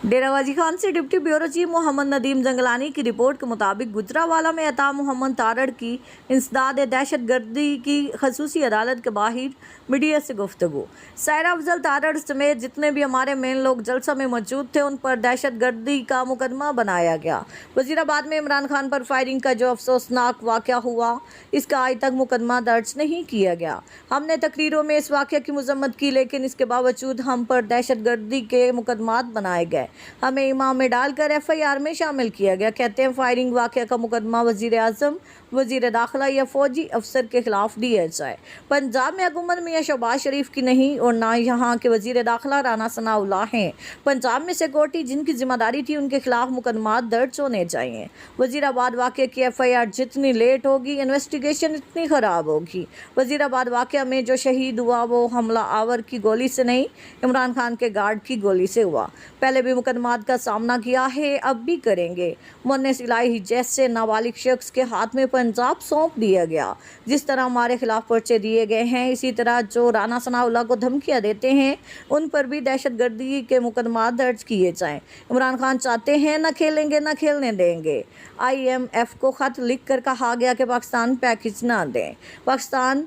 डेरा गाजी खान से deputy bureau chief Mohammad Nadeem Jangalani की report के मुताबिक गुजरावाला में अता मोहम्मद तारड़ की इंसदाद दहशत गर्दी की खसूसी अदालत के बाहर मीडिया से गुफ्तगू। सायरा अफजल तारड़ समेत जितने भी हमारे मेन लोग जलसा में मौजूद थे उन पर दहशत गर्दी का मुकदमा बनाया गया। वजीराबाद में इमरान खान पर फायरिंग का जो अफसोसनाक वाक़या हुआ इसका आज तक मुकदमा दर्ज नहीं किया गया। हमने तकरीरों में इस वाक़े की मजम्मत की, लेकिन इसके बावजूद हम पर दहशत गर्दी के मुकदमात बनाए गए। हमें इमाम में डालकर FIR में शामिल किया गया। कहते हैं फायरिंग वाक़या का मुकदमा वज़ीर आज़म, वज़ीर दाखिला या फौजी अफसर के खिलाफ दिया जाए। पंजाब में हुकूमत मियां शहबाज शरीफ की नहीं और ना यहाँ के वज़ीर दाखिला राना सनाउल्लाह हैं। पंजाब में सिक्योरिटी जिनकी जिम्मेदारी थी उनके खिलाफ मुकदमात दर्ज होने चाहिए। वज़ीराबाद वाक़े की FIR जितनी लेट होगी इन्वेस्टिगेशन इतनी ख़राब होगी। वज़ीराबाद वाक़या में जो शहीद हुआ वो हमला आवर की गोली से नहीं, इमरान खान के गार्ड की गोली से हुआ। पहले भी मुकदमात का सामना किया है, अब भी करेंगे। मुन्निस इलाही जैसे नाबालिग शख्स के हाथ में पंजाब सौंप दिया गया। जिस तरह हमारे खिलाफ पर्चे दिए गए हैं, इसी तरह जो राना सनाउल्लाह को धमकियां देते हैं उन पर भी दहशत गर्दी के मुकदमा दर्ज किए जाएं। इमरान खान चाहते हैं न खेलेंगे न खेलने देंगे। IMF को खत लिख कर कहा गया कि पाकिस्तान पैकेज ना दें। पाकिस्तान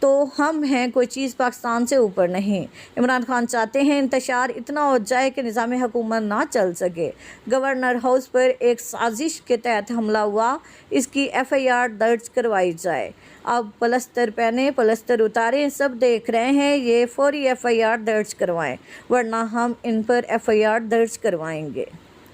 तो हम हैं, कोई चीज़ पाकिस्तान से ऊपर नहीं। इमरान खान चाहते हैं इंतशार इतना हो जाए कि निज़ाम हुकूमत ना चल सके। गवर्नर हाउस पर एक साजिश के तहत हमला हुआ, इसकी FIR दर्ज करवाई जाए। अब पलस्तर पहने पलस्तर उतारें, सब देख रहे हैं, ये फौरी FIR दर्ज करवाएं, वरना हम इन पर FIR दर्ज करवाएंगे।